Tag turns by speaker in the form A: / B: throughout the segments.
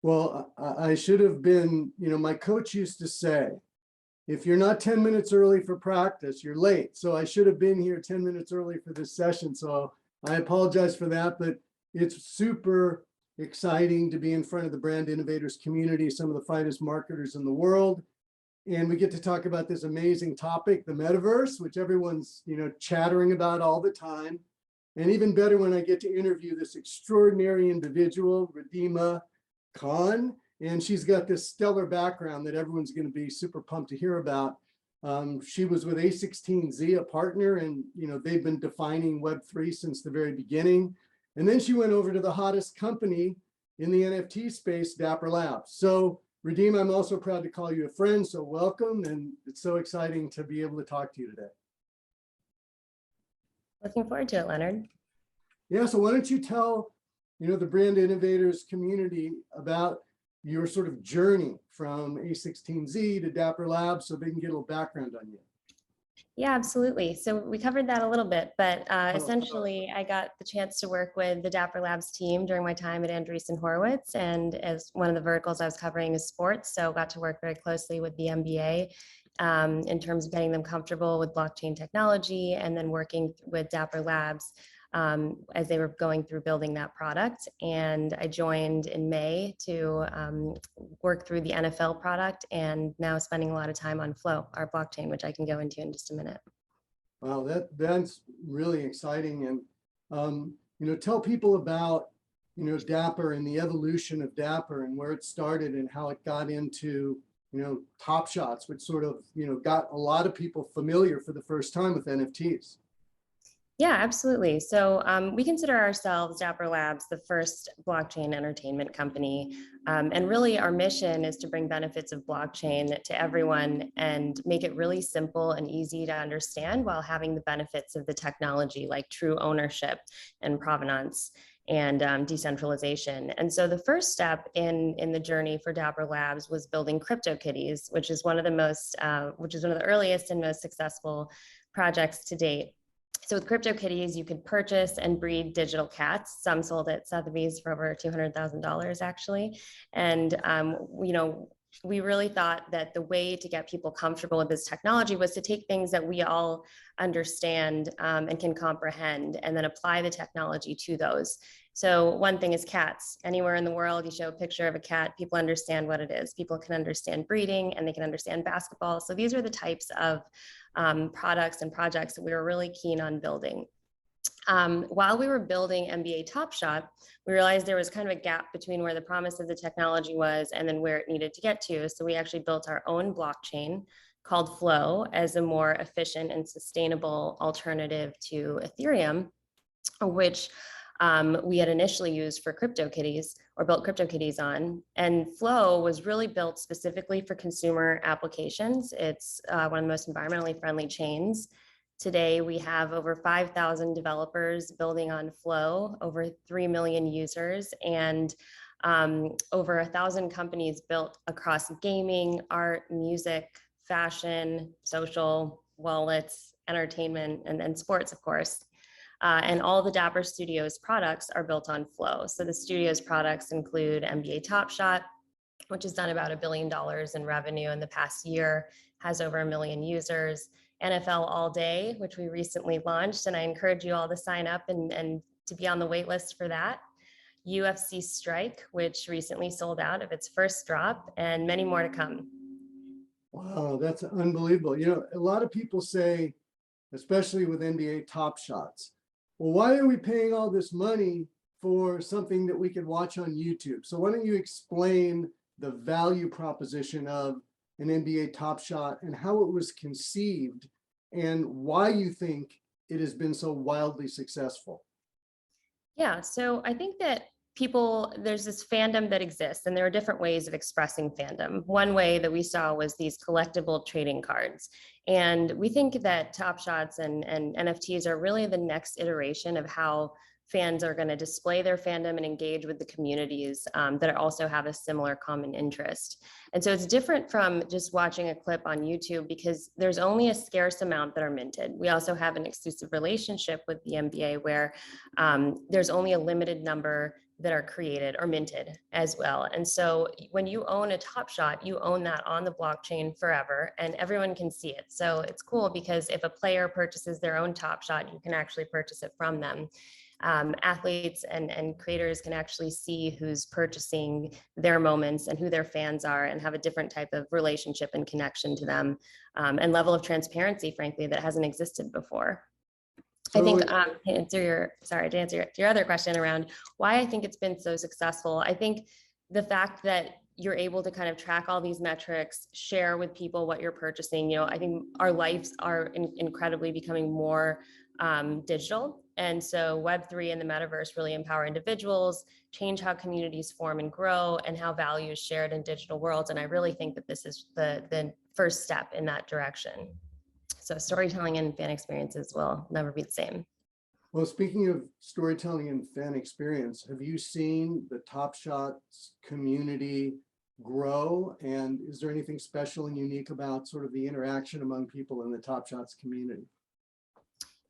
A: Well, I should have been, my coach used to say, if you're not 10 minutes early for practice, you're late. So I should have been here 10 minutes early for this session. So I apologize for that, but it's super exciting to be in front of the brand innovators community, some of the finest marketers in the world. And we get to talk about this amazing topic, the metaverse, which everyone's, chattering about all the time. And even better when I get to interview this extraordinary individual, Radima Khan, and she's got this stellar background that everyone's going to be super pumped to hear about. She was with A16Z, a partner, and they've been defining Web3 since the very beginning. And then she went over to the hottest company in the NFT space, Dapper Lab. So Ridhima, I'm also proud to call you a friend, so welcome, and it's so exciting to be able to talk to you today.
B: Looking forward to it, Leonard.
A: Yeah, so why don't you tell the brand innovators community about your sort of journey from A16Z to Dapper Lab so they can get a little background on you.
B: Yeah, absolutely. So we covered that a little bit, but essentially I got the chance to work with the Dapper Labs team during my time at Andreessen Horowitz, and as one of the verticals I was covering is sports, so got to work very closely with the NBA in terms of getting them comfortable with blockchain technology, and then working with Dapper Labs as they were going through building that product. And I joined in May to work through the NFL product, and now spending a lot of time on Flow, our blockchain, which I can go into in just a minute.
A: Wow, that's really exciting. And tell people about Dapper and the evolution of Dapper and where it started and how it got into Top Shots, which sort of got a lot of people familiar for the first time with NFTs.
B: Yeah, absolutely. So we consider ourselves, Dapper Labs, the first blockchain entertainment company. And really our mission is to bring benefits of blockchain to everyone and make it really simple and easy to understand while having the benefits of the technology, like true ownership and provenance and decentralization. And so the first step in the journey for Dapper Labs was building Cryptokitties, which is one of the earliest and most successful projects to date. So with Cryptokitties, you could purchase and breed digital cats. Some sold at Sotheby's for over $200,000 actually. And, we really thought that the way to get people comfortable with this technology was to take things that we all understand and can comprehend, and then apply the technology to those. So one thing is cats. Anywhere in the world, you show a picture of a cat, people understand what it is. People can understand breeding and they can understand basketball. So these are the types of products and projects that we were really keen on building. While we were building NBA Top Shot, we realized there was kind of a gap between where the promise of the technology was and then where it needed to get to. So we actually built our own blockchain called Flow as a more efficient and sustainable alternative to Ethereum, which we had initially used for Cryptokitties, or built Cryptokitties on. And Flow was really built specifically for consumer applications. It's one of the most environmentally friendly chains. Today, we have over 5,000 developers building on Flow, over 3 million users, and over 1,000 companies built across gaming, art, music, fashion, social, wallets, entertainment, and sports, of course. And all the Dapper Studios products are built on Flow. So the Studios products include NBA Top Shot, which has done about $1 billion in revenue in the past year, has over 1 million users. NFL All Day, which we recently launched, and I encourage you all to sign up and to be on the wait list for that. UFC Strike, which recently sold out of its first drop, and many more to come.
A: Wow, that's unbelievable. A lot of people say, especially with NBA Top Shots, well, why are we paying all this money for something that we could watch on YouTube? So why don't you explain the value proposition of an NBA Top Shot and how it was conceived and why you think it has been so wildly successful?
B: Yeah, so I think that there's this fandom that exists, and there are different ways of expressing fandom. One way that we saw was these collectible trading cards. And we think that Top Shots and NFTs are really the next iteration of how fans are going to display their fandom and engage with the communities that also have a similar common interest. And so it's different from just watching a clip on YouTube because there's only a scarce amount that are minted. We also have an exclusive relationship with the NBA where there's only a limited number that are created or minted as well. And so when you own a Top Shot, you own that on the blockchain forever and everyone can see it. So it's cool because if a player purchases their own Top Shot, you can actually purchase it from them. Athletes and creators can actually see who's purchasing their moments and who their fans are and have a different type of relationship and connection to them and level of transparency, frankly, that hasn't existed before. I think to answer your other question around why I think it's been so successful, I think the fact that you're able to kind of track all these metrics, share with people what you're purchasing, I think our lives are incredibly becoming more digital. And so Web3 and the metaverse really empower individuals, change how communities form and grow, and how value is shared in digital worlds. And I really think that this is the first step in that direction. So storytelling and fan experiences will never be the same.
A: Well, speaking of storytelling and fan experience, have you seen the Top Shots community grow? And is there anything special and unique about sort of the interaction among people in the Top Shots community?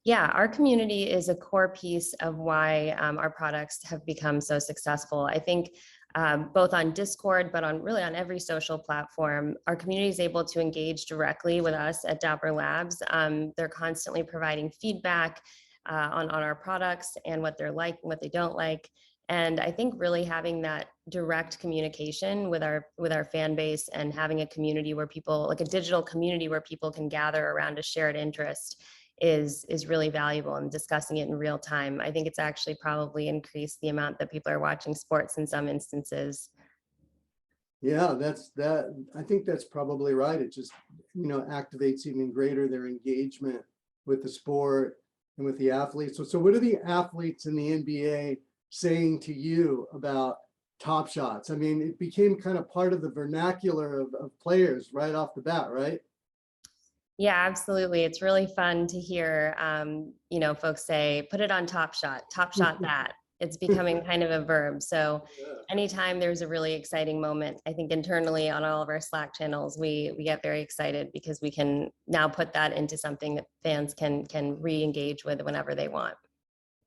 B: Yeah, our community is a core piece of why our products have become so successful. I think both on Discord, but really on every social platform, our community is able to engage directly with us at Dapper Labs. They're constantly providing feedback on our products and what they're like and what they don't like. And I think really having that direct communication with our fan base and having a community where people, like a digital community where people can gather around a shared interest is really valuable, and discussing it in real time. I think it's actually probably increased the amount that people are watching sports in some instances.
A: Yeah, I think that's probably right. It just, activates even greater their engagement with the sport and with the athletes. So what are the athletes in the NBA saying to you about Top Shots? I mean, it became kind of part of the vernacular of players right off the bat, right?
B: Yeah, absolutely. It's really fun to hear, folks say, put it on Top Shot that. It's becoming kind of a verb. So anytime there's a really exciting moment, I think internally on all of our Slack channels, we get very excited because we can now put that into something that fans can re-engage with whenever they want.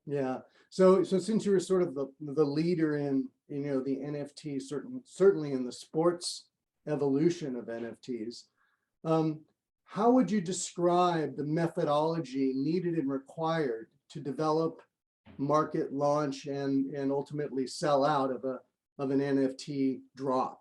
A: Yeah. So since you were sort of the leader in, the NFT, certainly in the sports evolution of NFTs, how would you describe the methodology needed and required to develop, market, launch, and ultimately sell out of an NFT drop?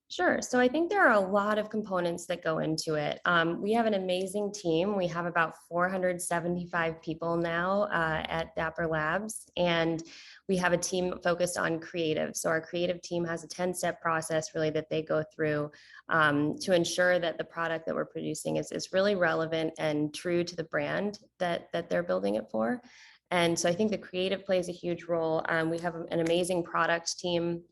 B: Sure. So I think there are a lot of components that go into it. We have an amazing team. We have about 475 people now at Dapper Labs, and we have a team focused on creative. So our creative team has a 10-step process really that they go through to ensure that the product that we're producing is really relevant and true to the brand that they're building it for. And so I think the creative plays a huge role. We have an amazing product team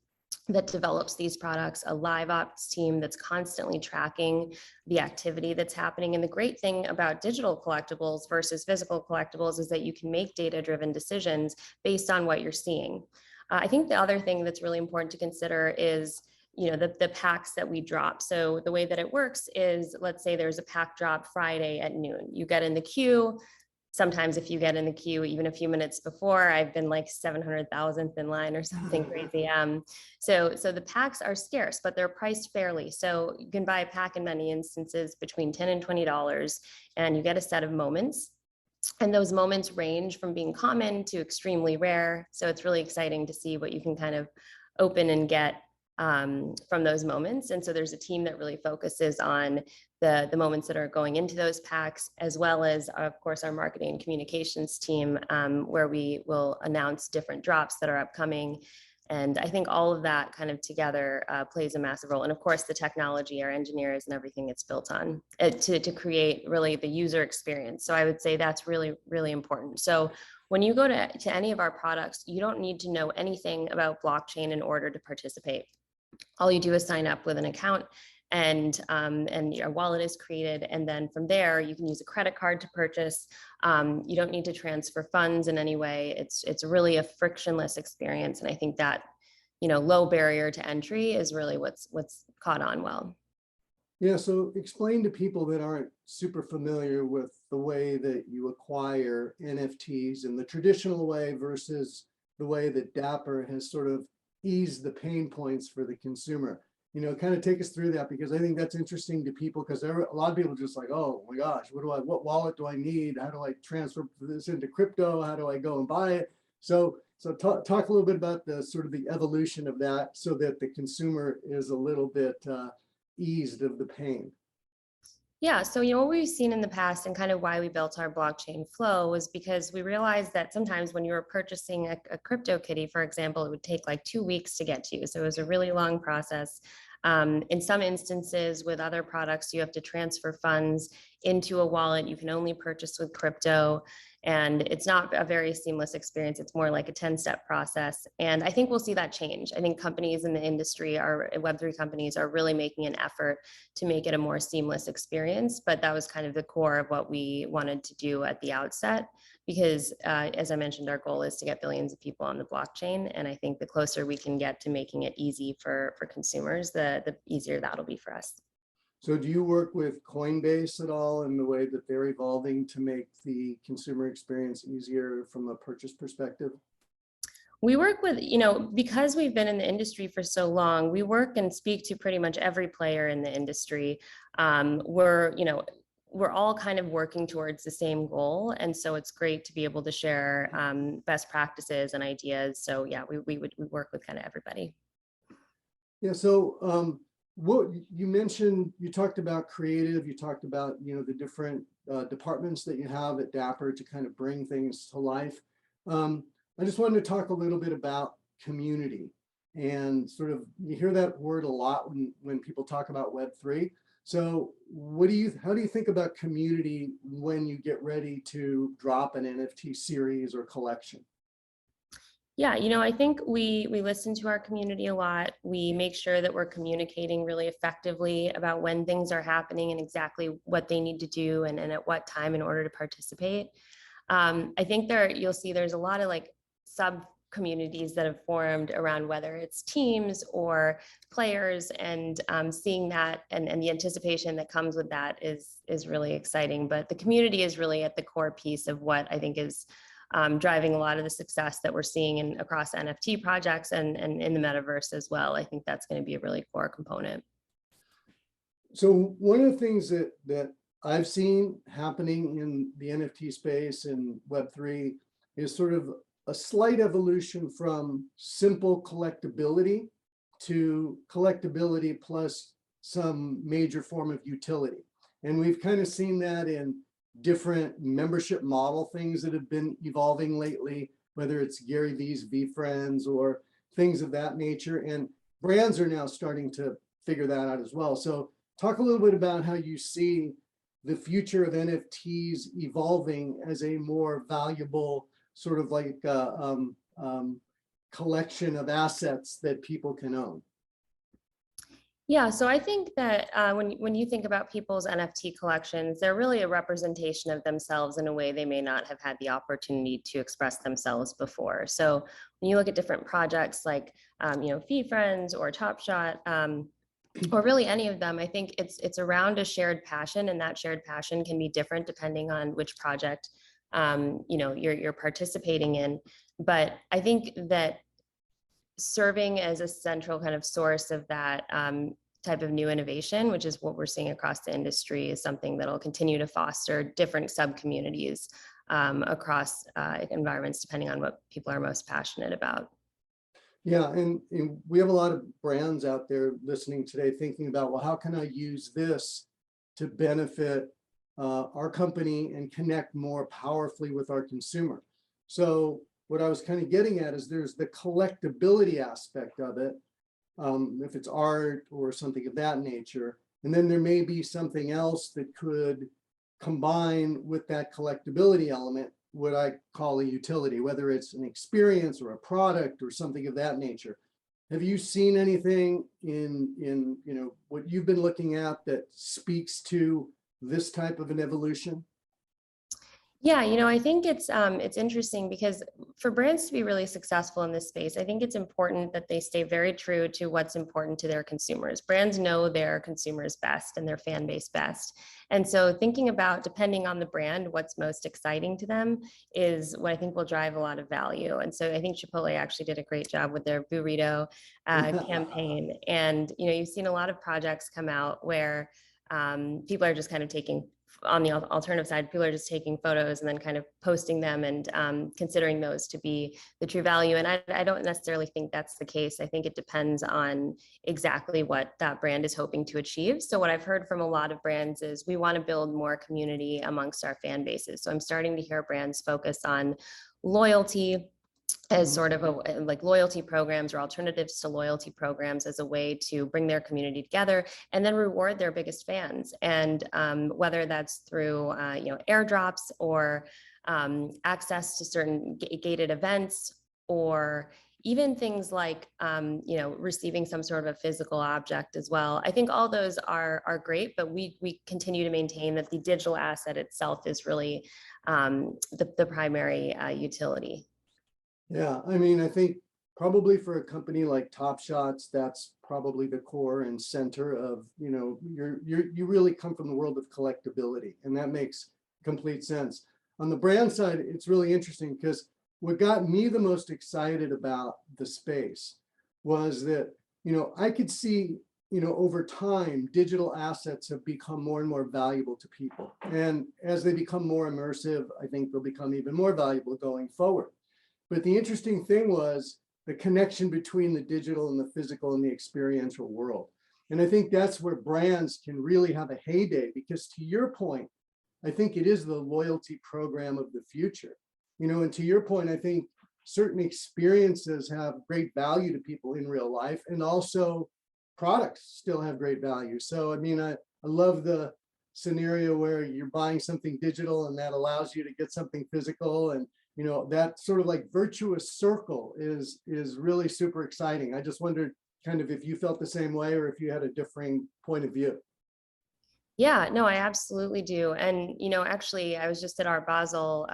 B: that develops these products, a live ops team that's constantly tracking the activity that's happening. And the great thing about digital collectibles versus physical collectibles is that you can make data-driven decisions based on what you're seeing. I think the other thing that's really important to consider is the packs that we drop. So the way that it works is, let's say there's a pack drop Friday at noon. You get in the queue. Sometimes if you get in the queue even a few minutes before, I've been like 700,000th in line or something crazy. So the packs are scarce, but they're priced fairly. So you can buy a pack in many instances between $10 and $20, and you get a set of moments. And those moments range from being common to extremely rare. So it's really exciting to see what you can kind of open and get from those moments. And so there's a team that really focuses on the moments that are going into those packs, as well as, of course, our marketing and communications team, where we will announce different drops that are upcoming. And I think all of that kind of together plays a massive role. And of course, the technology, our engineers and everything it's built on to create really the user experience. So I would say that's really, really important. So when you go to any of our products, you don't need to know anything about blockchain in order to participate. All you do is sign up with an account and your wallet is created. And then from there, you can use a credit card to purchase. You don't need to transfer funds in any way. It's really a frictionless experience. And I think that, low barrier to entry is really what's caught on well.
A: Yeah, so explain to people that aren't super familiar with the way that you acquire NFTs in the traditional way versus the way that Dapper has sort of eased the pain points for the consumer. Kind of take us through that, because I think that's interesting to people, because there are a lot of people just like, oh my gosh, what wallet do I need? How do I transfer this into crypto? How do I go and buy it? So talk a little bit about the sort of the evolution of that, so that the consumer is a little bit eased of the pain.
B: Yeah, so what we've seen in the past and kind of why we built our blockchain flow was because we realized that sometimes when you were purchasing a Cryptokitty, for example, it would take like 2 weeks to get to you. So it was a really long process. In some instances with other products, you have to transfer funds into a wallet. You can only purchase with crypto. And it's not a very seamless experience. It's more like a 10-step process. And I think we'll see that change. I think companies in the industry, Web3 companies, are really making an effort to make it a more seamless experience. But that was kind of the core of what we wanted to do at the outset, because as I mentioned, our goal is to get billions of people on the blockchain. And I think the closer we can get to making it easy for consumers, the easier that'll be for us.
A: So do you work with Coinbase at all in the way that they're evolving to make the consumer experience easier from a purchase perspective?
B: We work with, because we've been in the industry for so long, we work and speak to pretty much every player in the industry. We're all kind of working towards the same goal. And so it's great to be able to share best practices and ideas. So yeah, we work with kind of everybody.
A: Yeah, so what you mentioned, you talked about creative, you talked about, the different departments that you have at Dapper to kind of bring things to life. I just wanted to talk a little bit about community, and sort of, you hear that word a lot when people talk about Web3. So how do you think about community when you get ready to drop an NFT series or collection?
B: Yeah, I think we listen to our community a lot. We make sure that we're communicating really effectively about when things are happening and exactly what they need to do and at what time in order to participate. I think you'll see there's a lot of like sub communities that have formed around whether it's teams or players, and seeing that and the anticipation that comes with that is really exciting. But the community is really at the core piece of what I think is driving a lot of the success that we're seeing across NFT projects and in the metaverse as well. I think that's going to be a really core component.
A: So one of the things that I've seen happening in the NFT space and Web3 is sort of a slight evolution from simple collectability to collectability plus some major form of utility. And we've kind of seen that in different membership model things that have been evolving lately, whether it's Gary Vee's VFriends or things of that nature. And brands are now starting to figure that out as well. So talk a little bit about how you see the future of NFTs evolving as a more valuable sort of like collection of assets that people can own.
B: Yeah, so I think that when you think about people's NFT collections, they're really a representation of themselves in a way they may not have had the opportunity to express themselves before. So when you look at different projects like VFriends or Top Shot, or really any of them, I think it's around a shared passion, and that shared passion can be different depending on which project you're participating in. But I think that serving as a central kind of source of that type of new innovation, which is what we're seeing across the industry, is something that'll continue to foster different sub-communities across environments, depending on what people are most passionate about.
A: Yeah, and we have a lot of brands out there listening today thinking about, well, how can I use this to benefit our company and connect more powerfully with our consumer? So what I was kind of getting at is there's the collectability aspect of it, if it's art or something of that nature. And then there may be something else that could combine with that collectability element, what I call a utility, whether it's an experience or a product or something of that nature. Have you seen anything in what you've been looking at that speaks to this type of an evolution?
B: Yeah, I think it's interesting because for brands to be really successful in this space, I think it's important that they stay very true to what's important to their consumers. Brands know their consumers best and their fan base best. And so thinking about, depending on the brand, what's most exciting to them is what I think will drive a lot of value. And so I think Chipotle actually did a great job with their burrito campaign. And you've seen a lot of projects come out where people are just kind of taking, on the alternative side, people are just taking photos and then kind of posting them and considering those to be the true value. And I don't necessarily think that's the case. I think it depends on exactly what that brand is hoping to achieve. So what I've heard from a lot of brands is we want to build more community amongst our fan bases. So I'm starting to hear brands focus on loyalty as sort of like loyalty programs or alternatives to loyalty programs as a way to bring their community together and then reward their biggest fans. And whether that's through airdrops or access to certain gated events, or even things like receiving some sort of a physical object as well. I think all those are great, but we continue to maintain that the digital asset itself is really the primary utility.
A: Yeah, I mean, I think probably for a company like Top Shots, that's probably the core and center of, you really come from the world of collectability, and that makes complete sense. On the brand side, it's really interesting because what got me the most excited about the space was that, I could see, over time, digital assets have become more and more valuable to people. And as they become more immersive, I think they'll become even more valuable going forward. But the interesting thing was the connection between the digital and the physical and the experiential world. And I think that's where brands can really have a heyday, because to your point, I think it is the loyalty program of the future. And to your point, I think certain experiences have great value to people in real life, and also products still have great value. So, I mean, I love the scenario where you're buying something digital and that allows you to get something physical, and that sort of like virtuous circle is really super exciting. I just wondered kind of if you felt the same way or if you had a differing point of view.
B: Yeah, no, I absolutely do. And, actually, I was just at Art Basel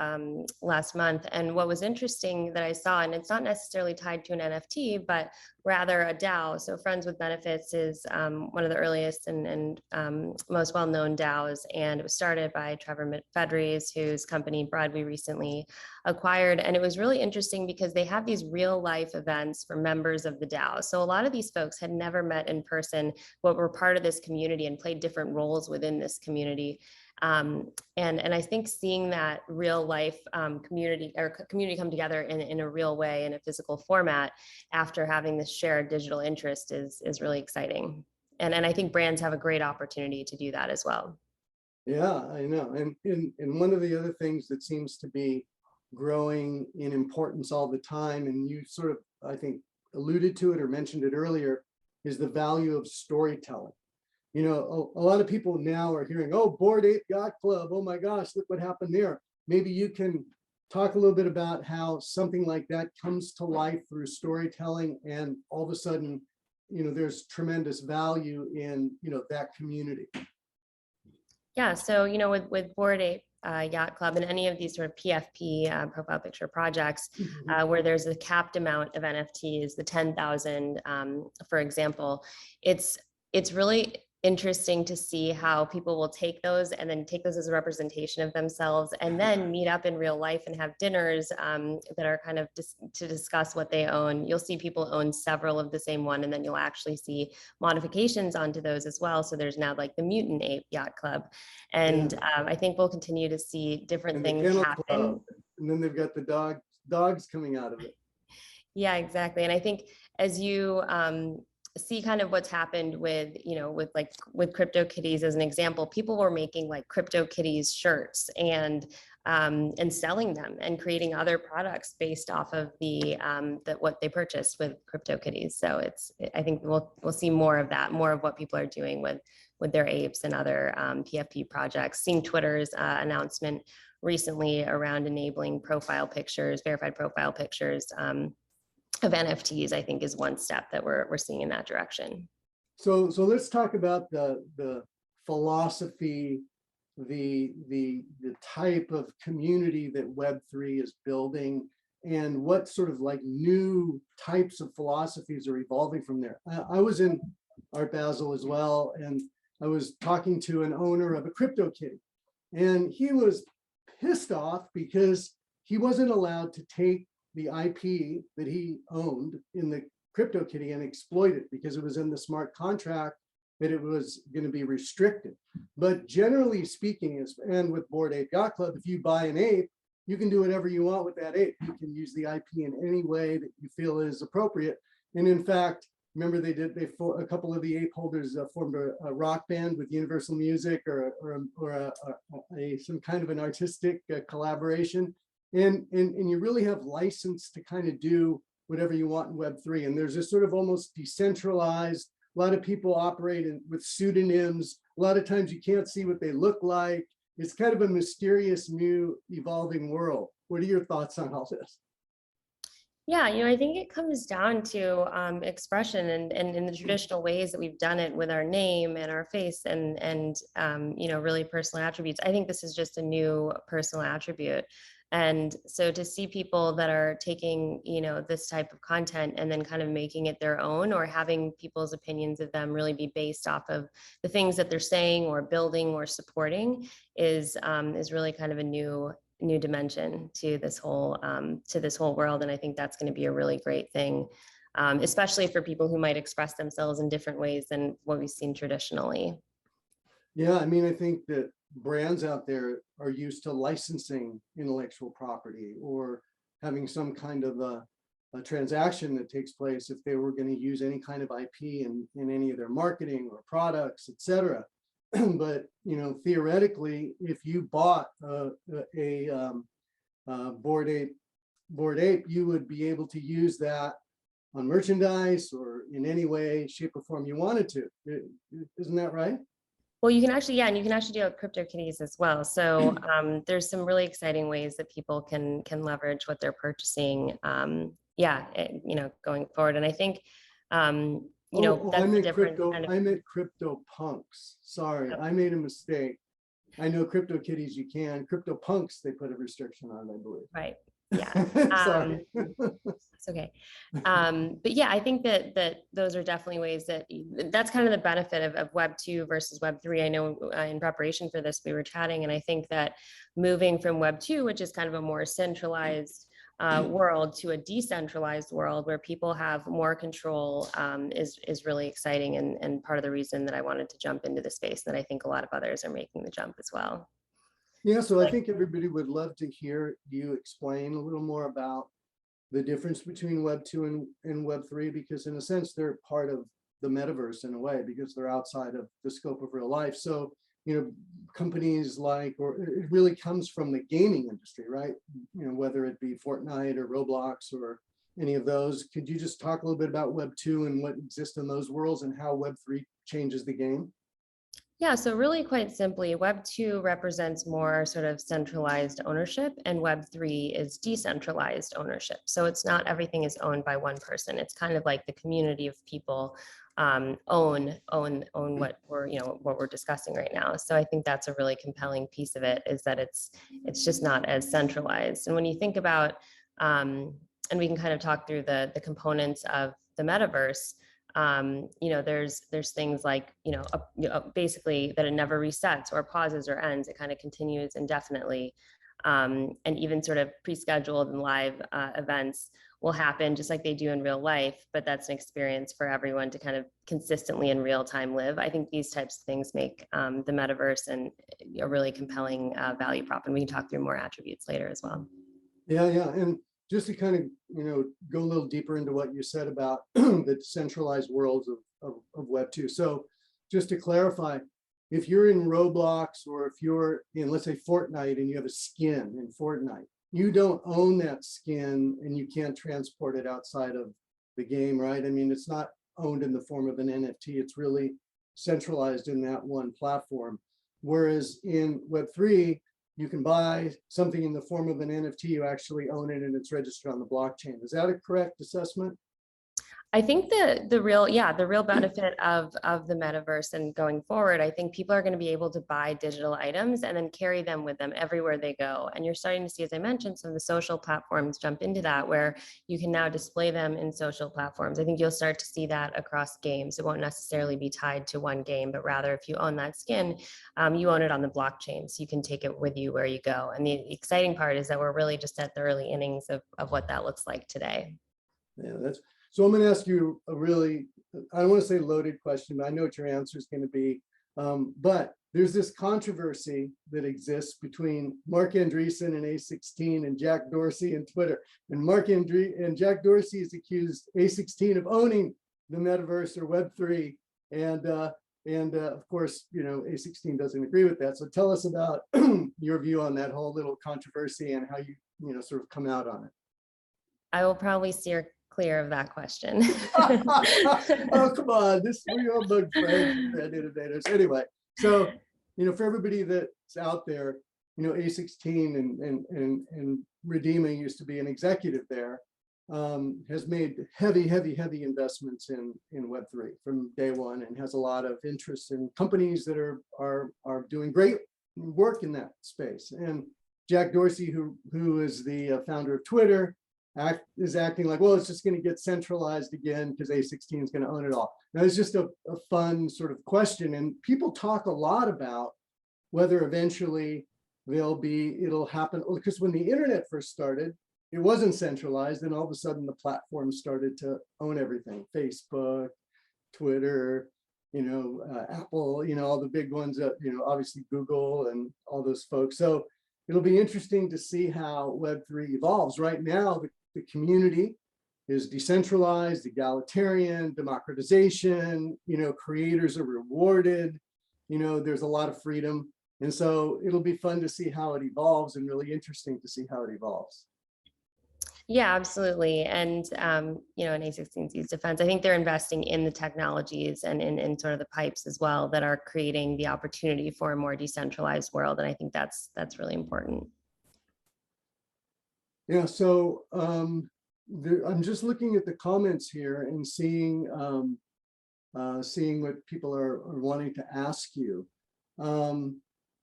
B: last month. And what was interesting that I saw, and it's not necessarily tied to an NFT, but rather a DAO. So Friends with Benefits is one of the earliest and most well-known DAOs. And it was started by Trevor Fedries, whose company Bread we recently acquired. And it was really interesting because they have these real life events for members of the DAO. So a lot of these folks had never met in person, but were part of this community and played different roles within this community. And I think seeing that real life community come together in a real way, in a physical format, after having this shared digital interest is really exciting. And I think brands have a great opportunity to do that as well.
A: Yeah, I know. And one of the other things that seems to be growing in importance all the time, and you sort of, I think, alluded to it or mentioned it earlier, is the value of storytelling. A lot of people now are hearing, oh, Bored Ape Yacht Club, oh my gosh, look what happened there. Maybe you can talk a little bit about how something like that comes to life through storytelling, and all of a sudden, there's tremendous value in, that community.
B: Yeah, so, with Bored Ape Yacht Club and any of these sort of PFP profile picture projects where there's a capped amount of NFTs, the 10,000, for example, it's really interesting to see how people will take those and then take those as a representation of themselves, and then meet up in real life and have dinners that are kind of to discuss what they own. You'll see people own several of the same one, and then you'll actually see modifications onto those as well. So there's now like the Mutant Ape Yacht Club. And I think we'll continue to see different things happen.
A: Club, and then they've got the dogs coming out of it.
B: Yeah, exactly. And I think as you see kind of what's happened with Cryptokitties as an example, people were making like Cryptokitties shirts and selling them and creating other products based off of what they purchased with Cryptokitties. So I think we'll see more of that, more of what people are doing with their apes and other PFP projects. Seeing Twitter's announcement recently around enabling verified profile pictures, NFTs, I think, is one step that we're seeing in that direction.
A: So let's talk about the philosophy, the type of community that Web3 is building, and what sort of like new types of philosophies are evolving from there. I was in Art Basel as well, and I was talking to an owner of a Cryptokitty, and he was pissed off because he wasn't allowed to take the IP that he owned in the Cryptokitty and exploit it because it was in the smart contract that it was going to be restricted. But generally speaking, and with Bored Ape Yacht Club, if you buy an ape, you can do whatever you want with that ape. You can use the IP in any way that you feel is appropriate. And in fact, remember a couple of the ape holders formed a rock band with Universal Music or some kind of an artistic collaboration. And you really have license to kind of do whatever you want in Web3. And there's this sort of almost decentralized, a lot of people operate with pseudonyms. A lot of times you can't see what they look like. It's kind of a mysterious new evolving world. What are your thoughts on all this?
B: Yeah, I think it comes down to expression and in the traditional ways that we've done it with our name and our face and really personal attributes. I think this is just a new personal attribute. And so to see people that are taking, this type of content and then kind of making it their own, or having people's opinions of them really be based off of the things that they're saying or building or supporting is really kind of a new dimension to this whole world. And I think that's going to be a really great thing, especially for people who might express themselves in different ways than what we've seen traditionally.
A: Yeah, I mean, I think that brands out there are used to licensing intellectual property or having some kind of a transaction that takes place if they were going to use any kind of IP in any of their marketing or products, etc. But theoretically, if you bought a Bored Ape, you would be able to use that on merchandise or in any way, shape, or form you wanted to. Isn't that right?
B: Well, you can actually, and you can actually do it with Cryptokitties as well. So there's some really exciting ways that people can leverage what they're purchasing. Going forward, and I think that's the difference.
A: I meant CryptoPunks. Sorry, I made a mistake. I know Cryptokitties you can. CryptoPunks, they put a restriction on, I believe.
B: Right. Yeah.
A: Sorry.
B: It's okay. But yeah, I think that those are definitely ways that's kind of the benefit of Web 2 versus Web 3. I know in preparation for this, we were chatting, and I think that moving from Web 2, which is kind of a more centralized world, to a decentralized world where people have more control is really exciting, and part of the reason that I wanted to jump into the space, that I think a lot of others are making the jump as well.
A: Yeah, so I think everybody would love to hear you explain a little more about the difference between Web 2 and Web 3, because in a sense, they're part of the metaverse in a way, because they're outside of the scope of real life. So, companies or it really comes from the gaming industry, right? Whether it be Fortnite or Roblox or any of those. Could you just talk a little bit about Web 2 and what exists in those worlds and how Web 3 changes the game?
B: Yeah, so really quite simply, Web 2 represents more sort of centralized ownership, and Web 3 is decentralized ownership. So it's not everything is owned by one person. It's kind of like the community of people own what we're discussing right now. So I think that's a really compelling piece of it, is that it's just not as centralized. And when you think about, and we can kind of talk through the components of the metaverse. There's things like, basically that it never resets or pauses or ends. It kind of continues indefinitely. And even sort of pre-scheduled and live events will happen just like they do in real life, but that's an experience for everyone to kind of consistently in real time live. I think these types of things make the metaverse and a really compelling value prop. And we can talk through more attributes later as well.
A: Yeah. And just to kind of, go a little deeper into what you said about the decentralized worlds of Web 2. So just to clarify, if you're in Roblox or if you're in, let's say, Fortnite, and you have a skin in Fortnite, you don't own that skin and you can't transport it outside of the game, right? I mean, it's not owned in the form of an NFT. It's really centralized in that one platform. Whereas in Web 3, you can buy something in the form of an NFT, you actually own it and it's registered on the blockchain. Is that a correct assessment?
B: I think the real benefit of the metaverse and going forward, I think people are going to be able to buy digital items and then carry them with them everywhere they go. And you're starting to see, as I mentioned, some of the social platforms jump into that, where you can now display them in social platforms. I think you'll start to see that across games. It won't necessarily be tied to one game, but rather if you own that skin, you own it on the blockchain, so you can take it with you where you go. And the exciting part is that we're really just at the early innings of what that looks like today.
A: Yeah, so I'm going to ask you a really, I don't want to say loaded question, but I know what your answer is going to be. But there's this controversy that exists between Mark Andreessen and A16 and Jack Dorsey and Twitter. And Jack Dorsey is accused A16 of owning the metaverse or Web3. And of course, A16 doesn't agree with that. So tell us about your view on that whole little controversy and how you sort of come out on it.
B: I will probably steer clear of that question.
A: Oh, come on. We all bug friends, Brand Innovators. Anyway, so, for everybody that's out there, A16 and Ridhima used to be an executive there, has made heavy investments in Web3 from day one, and has a lot of interest in companies that are doing great work in that space. And Jack Dorsey, who is the founder of Twitter, is acting like, well, it's just going to get centralized again because A16 is going to own it all. Now, it's just a fun sort of question. And people talk a lot about whether eventually it'll happen. Because when the internet first started, it wasn't centralized. And all of a sudden, the platforms started to own everything. Facebook, Twitter, Apple, all the big ones, obviously Google and all those folks. So it'll be interesting to see how Web3 evolves. Right now, the community is decentralized, egalitarian, democratization, creators are rewarded, there's a lot of freedom. And so it'll be fun to see how it evolves, and really interesting to see how it evolves.
B: Yeah, absolutely. And, in A16Z's defense, I think they're investing in the technologies and in sort of the pipes as well that are creating the opportunity for a more decentralized world. And I think that's really important.
A: Yeah, so I'm just looking at the comments here and seeing what people are wanting to ask you. And,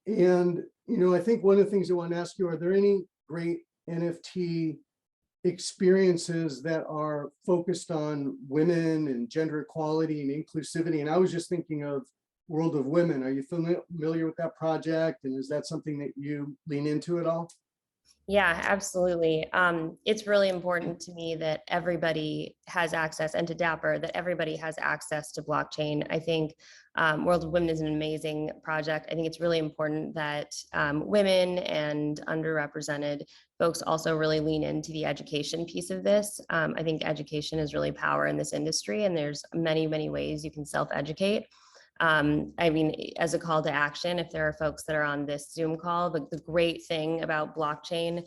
A: I think one of the things I want to ask you, are there any great NFT experiences that are focused on women and gender equality and inclusivity? And I was just thinking of World of Women. Are you familiar with that project? And is that something that you lean into at all?
B: Yeah, absolutely. It's really important to me that everybody has access, and to Dapper, that everybody has access to blockchain. I think World of Women is an amazing project. I think it's really important that women and underrepresented folks also really lean into the education piece of this. I think education is really power in this industry, and there's many ways you can self-educate. As a call to action, if there are folks that are on this Zoom call, the great thing about blockchain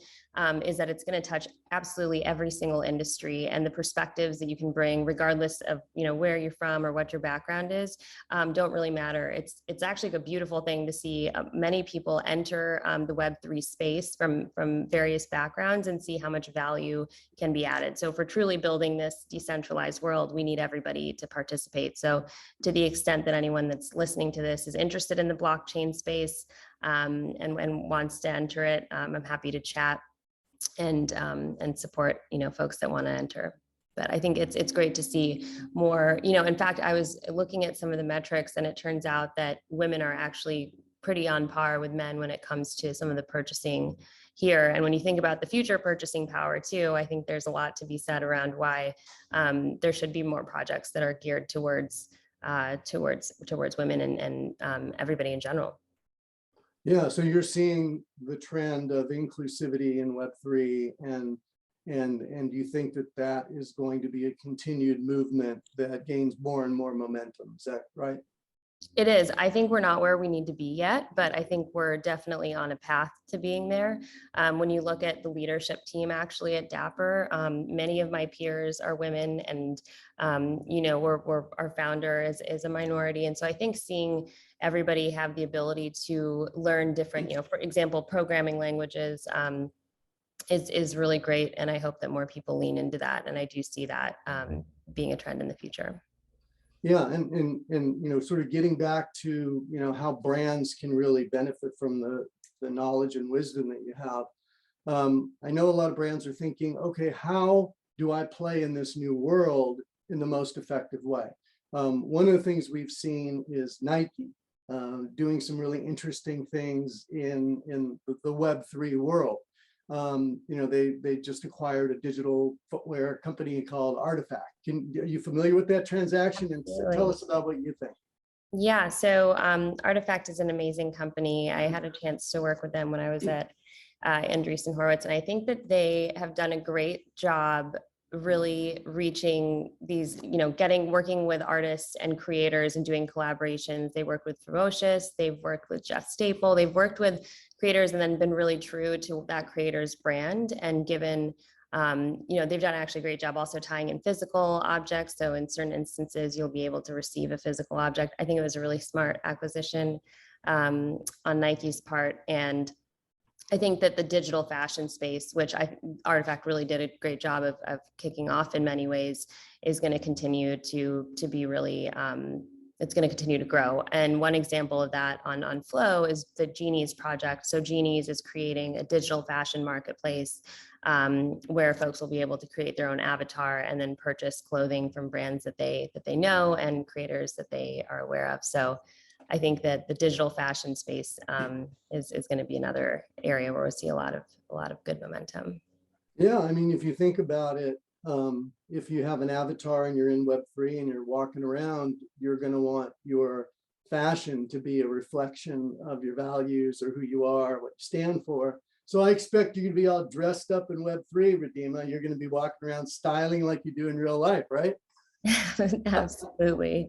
B: is that it's going to touch absolutely every single industry, and the perspectives that you can bring, regardless of where you're from or what your background is, don't really matter. It's actually a beautiful thing to see many people enter the Web3 space from various backgrounds and see how much value can be added. So if we're truly building this decentralized world, we need everybody to participate. So to the extent that anyone that's listening to this is interested in the blockchain space and wants to enter it, I'm happy to chat and support folks that want to enter. But I think it's great to see more. In fact, I was looking at some of the metrics, and it turns out that women are actually pretty on par with men when it comes to some of the purchasing here. And when you think about the future purchasing power too, I think there's a lot to be said around why there should be more projects that are geared towards women and everybody in general.
A: Yeah, so you're seeing the trend of inclusivity in Web3, and you think that is going to be a continued movement that gains more and more momentum. Is that right?
B: It is. I think we're not where we need to be yet, but I think we're definitely on a path to being there. When you look at the leadership team actually at Dapper, many of my peers are women, and our founder is a minority. And so I think seeing everybody have the ability to learn different, for example, programming languages, is really great. And I hope that more people lean into that. And I do see that being a trend in the future.
A: Yeah, and sort of getting back to how brands can really benefit from the knowledge and wisdom that you have. I know a lot of brands are thinking, okay, how do I play in this new world in the most effective way? One of the things we've seen is Nike doing some really interesting things in the Web3 world. They just acquired a digital footwear company called Artifact. Are you familiar with that transaction? And tell us about what you think.
B: Yeah, so Artifact is an amazing company. I had a chance to work with them when I was at Andreessen Horowitz, and I think that they have done a great job really reaching these, working with artists and creators and doing collaborations. They work with Ferocious, they've worked with Jeff Staple, they've worked with creators and then been really true to that creator's brand and given, they've done actually a great job also tying in physical objects. So in certain instances, you'll be able to receive a physical object. I think it was a really smart acquisition on Nike's part. And I think that the digital fashion space, which Artifact really did a great job of kicking off in many ways, is going to continue to be really, it's going to continue to grow. And one example of that on Flow is the Genies project. So Genies is creating a digital fashion marketplace where folks will be able to create their own avatar and then purchase clothing from brands that they know and creators that they are aware of. So I think that the digital fashion space is going to be another area where we see a lot of good momentum.
A: Yeah, I mean, if you think about it, if you have an avatar and you're in Web3 and you're walking around, you're going to want your fashion to be a reflection of your values or who you are, what you stand for. So I expect you to be all dressed up in Web3, Ridhima. You're going to be walking around styling like you do in real life, right?
B: Absolutely.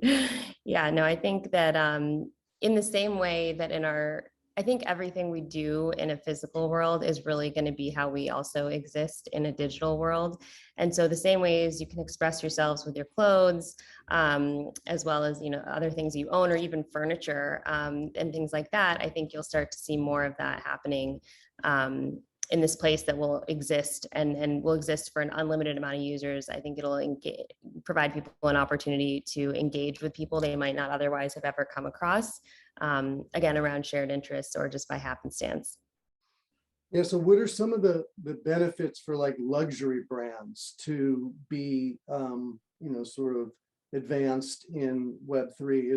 B: Yeah, no, I think that in the same way that I think everything we do in a physical world is really going to be how we also exist in a digital world. And so the same ways you can express yourselves with your clothes, as well as, other things you own or even furniture and things like that, I think you'll start to see more of that happening in this place that will exist and will exist for an unlimited amount of users. I think it'll provide people an opportunity to engage with people they might not otherwise have ever come across, again, around shared interests or just by happenstance.
A: Yeah, so what are some of the benefits for like luxury brands to be, sort of advanced in Web3?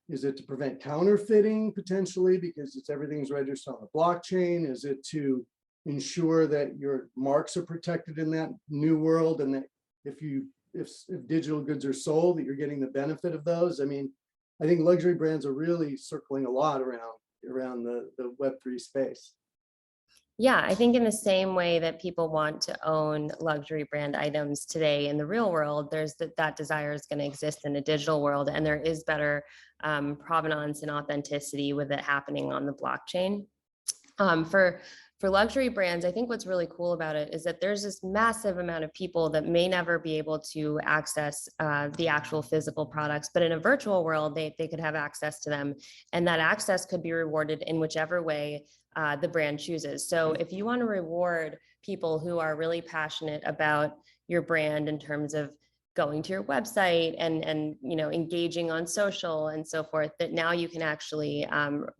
A: Is it to prevent counterfeiting potentially because everything's registered on the blockchain? Is it to ensure that your marks are protected in that new world, and that if digital goods are sold, that you're getting the benefit of those? I mean, I think luxury brands are really circling a lot around the Web3 space.
B: Yeah, I think in the same way that people want to own luxury brand items today in the real world, there's that desire is going to exist in a digital world, and there is better provenance and authenticity with it happening on the blockchain. For luxury brands, I think what's really cool about it is that there's this massive amount of people that may never be able to access the actual physical products, but in a virtual world, they could have access to them, and that access could be rewarded in whichever way the brand chooses. So if you want to reward people who are really passionate about your brand in terms of going to your website and engaging on social and so forth, that now you can actually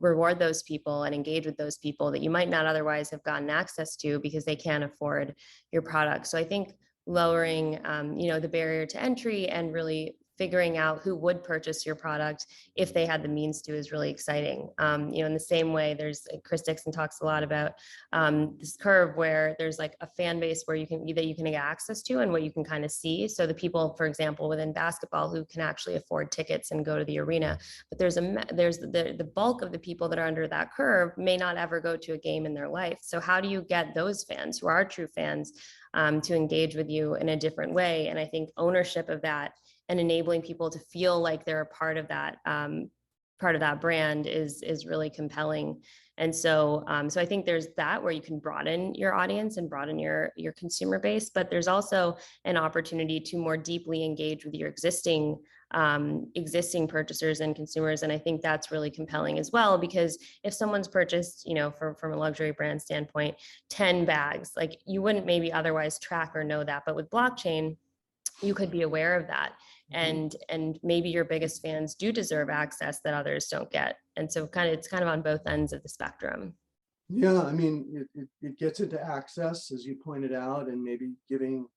B: reward those people and engage with those people that you might not otherwise have gotten access to because they can't afford your product. So I think lowering the barrier to entry and really figuring out who would purchase your product if they had the means to is really exciting. In the same way, there's Chris Dixon talks a lot about this curve where there's like a fan base where you can get access to and what you can kind of see. So the people, for example, within basketball who can actually afford tickets and go to the arena, but there's the bulk of the people that are under that curve may not ever go to a game in their life. So how do you get those fans who are true fans to engage with you in a different way? And I think ownership of that and enabling people to feel like they're a part of that part of that brand is really compelling. And so, so I think there's that where you can broaden your audience and broaden your consumer base, but there's also an opportunity to more deeply engage with your existing purchasers and consumers. And I think that's really compelling as well, because if someone's purchased, from a luxury brand standpoint, 10 bags, like you wouldn't maybe otherwise track or know that, but with blockchain, you could be aware of that. And maybe your biggest fans do deserve access that others don't get. And so it's kind of on both ends of the spectrum.
A: Yeah, I mean, it gets into access, as you pointed out, and maybe giving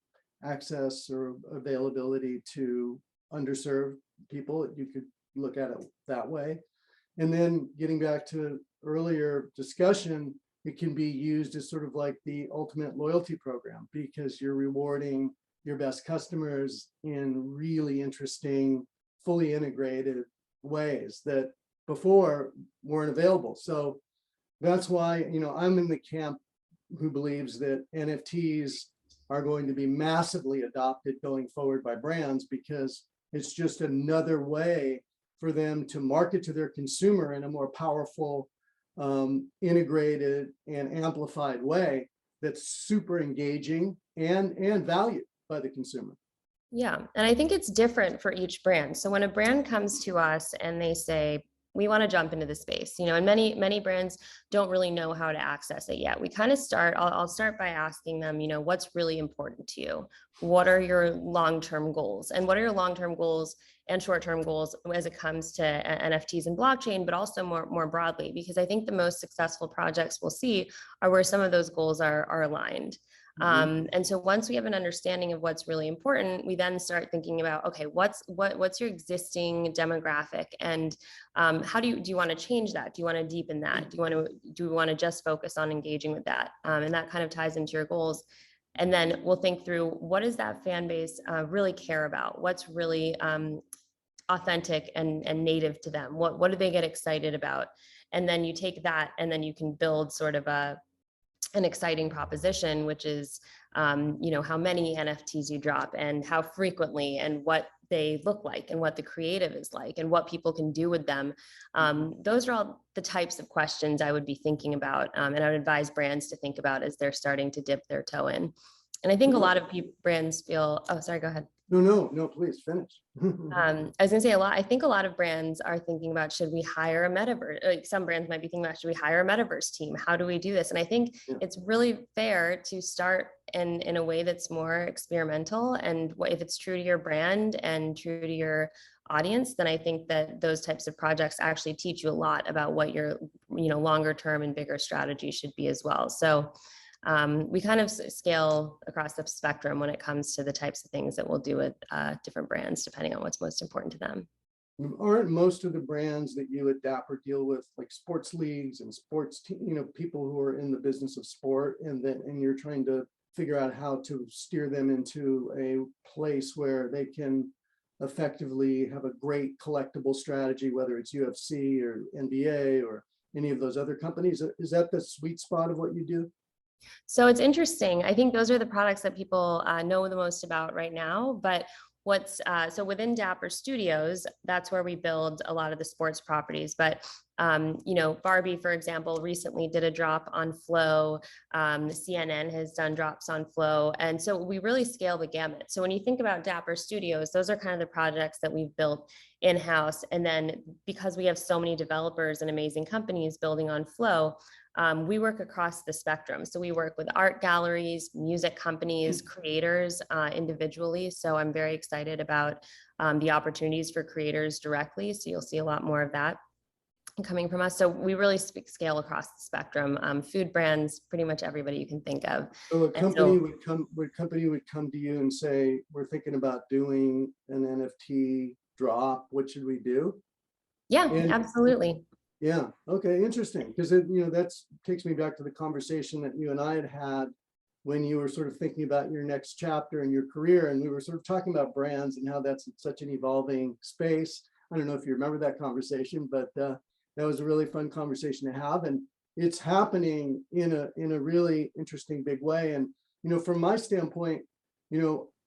A: access or availability to underserved people. You could look at it that way. And then getting back to earlier discussion, it can be used as sort of like the ultimate loyalty program, because you're rewarding your best customers in really interesting, fully integrated ways that before weren't available. So that's why, I'm in the camp who believes that NFTs are going to be massively adopted going forward by brands, because it's just another way for them to market to their consumer in a more powerful, integrated and amplified way that's super engaging and valued by the consumer.
B: Yeah. And I think it's different for each brand. So when a brand comes to us and they say, we want to jump into the space, and many brands don't really know how to access it yet. We kind of I'll start by asking them, what's really important to you? What are your long-term goals? And what are your long-term goals and short-term goals as it comes to NFTs and blockchain, but also more broadly? Because I think the most successful projects we'll see are where some of those goals are aligned. And so once we have an understanding of what's really important, we then start thinking about, okay, what's your existing demographic, and how do you want to change that? Do you want to deepen that? Do we want to just focus on engaging with that? And that kind of ties into your goals. And then we'll think through, what does that fan base really care about? What's really authentic and native to them? What do they get excited about? And then you take that, and then you can build sort of an exciting proposition, which is, how many NFTs you drop and how frequently and what they look like and what the creative is like and what people can do with them. Those are all the types of questions I would be thinking about, and I would advise brands to think about as they're starting to dip their toe in. And I think a lot of brands feel, oh, sorry, go ahead.
A: No, please finish.
B: I was gonna say I think a lot of brands are thinking about, should we hire a metaverse? Like some brands might be thinking about, should we hire a metaverse team? How do we do this? And I think it's really fair to start in a way that's more experimental. And if it's true to your brand and true to your audience, then I think that those types of projects actually teach you a lot about what your, longer term and bigger strategy should be as well. So we kind of scale across the spectrum when it comes to the types of things that we'll do with different brands, depending on what's most important to them.
A: Aren't most of the brands that you at Dapper deal with like sports leagues and sports, people who are in the business of sport, and you're trying to figure out how to steer them into a place where they can effectively have a great collectible strategy, whether it's UFC or NBA or any of those other companies? Is that the sweet spot of what you do?
B: So it's interesting. I think those are the products that people know the most about right now. But so within Dapper Studios, that's where we build a lot of the sports properties. But Barbie, for example, recently did a drop on Flow. CNN has done drops on Flow, and so we really scale the gamut. So when you think about Dapper Studios, those are kind of the projects that we've built in-house. And then because we have so many developers and amazing companies building on Flow, we work across the spectrum. So we work with art galleries, music companies, creators individually. So I'm very excited about the opportunities for creators directly. So you'll see a lot more of that coming from us. So we really scale across the spectrum. Food brands, pretty much everybody you can think of.
A: So a company would come to you and say, we're thinking about doing an NFT drop. What should we do?
B: Yeah, absolutely.
A: Yeah. Okay. Interesting. Because that takes me back to the conversation that you and I had when you were sort of thinking about your next chapter in your career, and we were sort of talking about brands and how that's such an evolving space. I don't know if you remember that conversation, but that was a really fun conversation to have, and it's happening in a really interesting big way. And from my standpoint,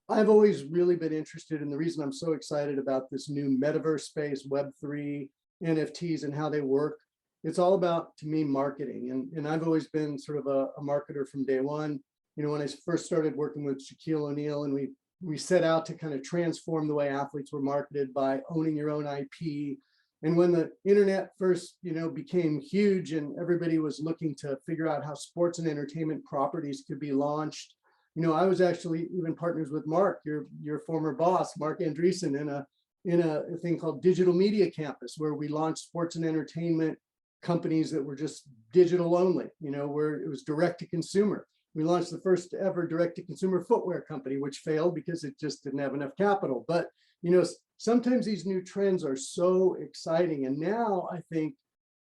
A: I've always really been interested in, the reason I'm so excited about this new metaverse space, Web3, NFTs and how they work. It's all about, to me, marketing. And I've always been sort of a marketer from day one. You know, when I first started working with Shaquille O'Neal, and we set out to kind of transform the way athletes were marketed by owning your own IP. And when the internet first, you know, became huge and everybody was looking to figure out how sports and entertainment properties could be launched, you know, I was actually even partners with Mark, your former boss, Mark Andreessen, in a thing called Digital Media Campus, where we launched sports and entertainment companies that were just digital only, you know, where it was direct to consumer. We launched the first ever direct to consumer footwear company, which failed because it just didn't have enough capital. But, you know, sometimes these new trends are so exciting. And now I think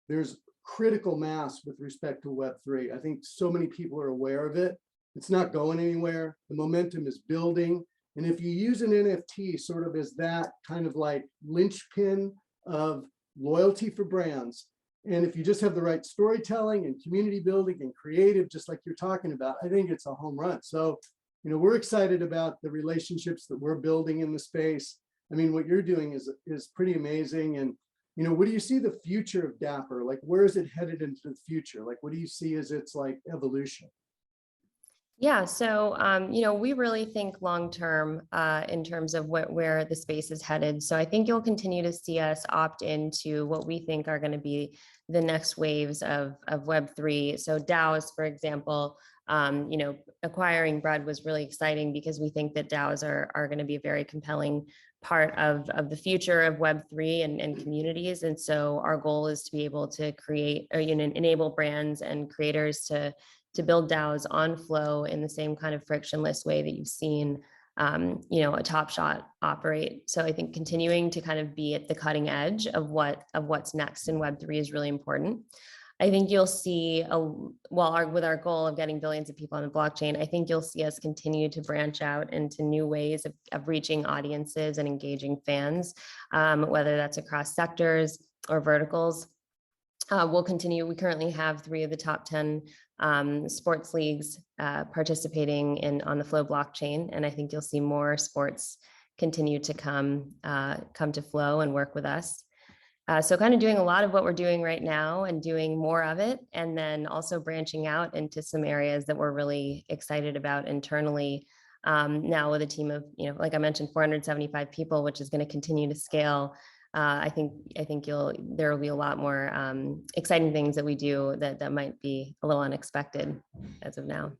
A: there's critical mass with respect to Web3. I think so many people are aware of it. It's not going anywhere. The momentum is building. And if you use an NFT sort of as that kind of like linchpin of loyalty for brands, and if you just have the right storytelling and community building and creative, just like you're talking about, I think it's a home run. So, you know, we're excited about the relationships that we're building in the space. I mean, what you're doing is pretty amazing. And, you know, what do you see the future of Dapper? Like, where is it headed into the future? Like, what do you see as its like evolution?
B: Yeah, so you know, we really think long term in terms of where the space is headed. So I think you'll continue to see us opt into what we think are going to be the next waves of Web3. So DAOs, for example, you know, acquiring Bread was really exciting because we think that DAOs are going to be a very compelling part of the future of Web3 and communities. And so our goal is to be able to create or, you know, enable brands and creators to build DAOs on Flow in the same kind of frictionless way that you've seen, you know, a Top Shot operate. So I think continuing to kind of be at the cutting edge of what's next in Web3 is really important. I think you'll see, with our goal of getting billions of people on the blockchain, I think you'll see us continue to branch out into new ways of reaching audiences and engaging fans, whether that's across sectors or verticals. We'll continue. We currently have 3 of the top 10 sports leagues participating on the Flow blockchain, and I think you'll see more sports continue to come to Flow and work with us. So kind of doing a lot of what we're doing right now and doing more of it, and then also branching out into some areas that we're really excited about internally. Now with a team of, you know, like I mentioned, 475 people, which is going to continue to scale. I think there will be a lot more exciting things that we do that might be a little unexpected as of now.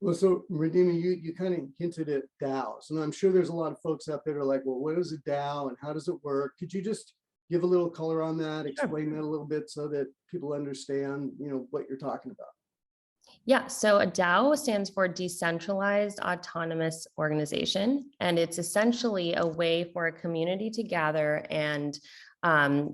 A: Well, so Ridhima, you kind of hinted at DAOs, and I'm sure there's a lot of folks out there who are like, well, what is a DAO and how does it work? Could you just give a little color on that, explain that a little bit so that people understand, you know, what you're talking about?
B: Yeah, so a DAO stands for Decentralized Autonomous Organization, and it's essentially a way for a community to gather and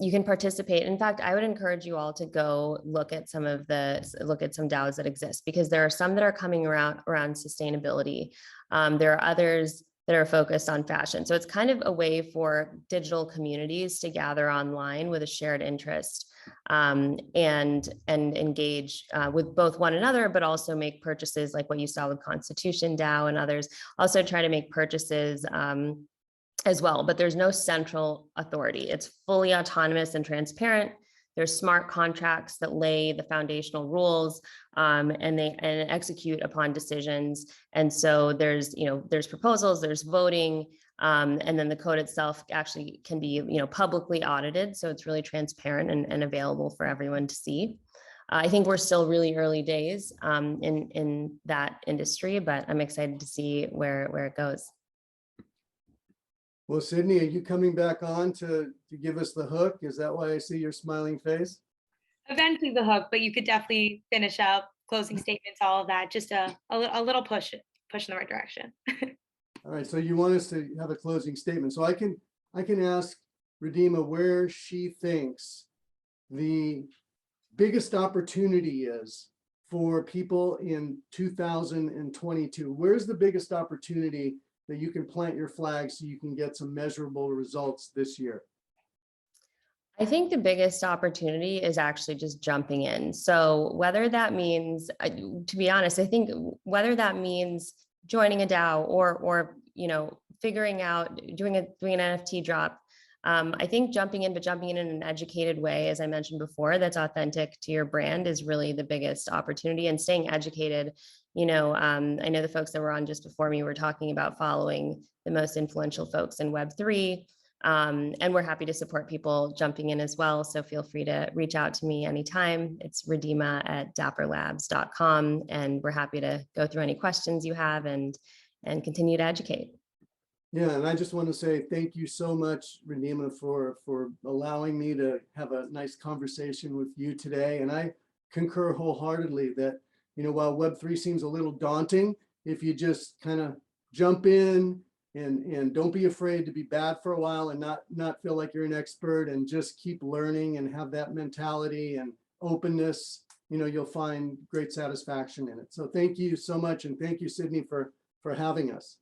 B: you can participate. In fact, I would encourage you all to go look at some DAOs that exist, because there are some that are coming around sustainability. There are others that are focused on fashion. So it's kind of a way for digital communities to gather online with a shared interest and engage with both one another, but also make purchases like what you saw with Constitution DAO and others. Also try to make purchases as well, but there's no central authority. It's fully autonomous and transparent. There's smart contracts that lay the foundational rules and execute upon decisions. And so there's proposals, there's voting, and then the code itself actually can be, you know, publicly audited. So it's really transparent and available for everyone to see. I think we're still really early days in that industry, but I'm excited to see where it goes.
A: Well, Sydney, are you coming back on to give us the hook? Is that why I see your smiling face?
C: Eventually the hook, but you could definitely finish up closing statements, all of that, just a little push in the right direction.
A: All right, so you want us to have a closing statement. So I can ask Ridhima where she thinks the biggest opportunity is for people in 2022. Where's the biggest opportunity that you can plant your flag so you can get some measurable results this year?
B: I think the biggest opportunity is actually just jumping in. So whether that means, to be honest, I think whether that means joining a DAO or you know, figuring out doing an NFT drop, I think jumping in an educated way, as I mentioned before, that's authentic to your brand is really the biggest opportunity, and staying educated. I know the folks that were on just before me were talking about following the most influential folks in Web3. And we're happy to support people jumping in as well. So feel free to reach out to me anytime. It's Ridhima@dapperlabs.com. And we're happy to go through any questions you have and continue to educate.
A: Yeah, and I just want to say thank you so much, Radima, for allowing me to have a nice conversation with you today. And I concur wholeheartedly that, while Web3 seems a little daunting, if you just kind of jump in and don't be afraid to be bad for a while and not feel like you're an expert, and just keep learning and have that mentality and openness, you'll find great satisfaction in it. So thank you so much. And thank you, Sydney, for having us.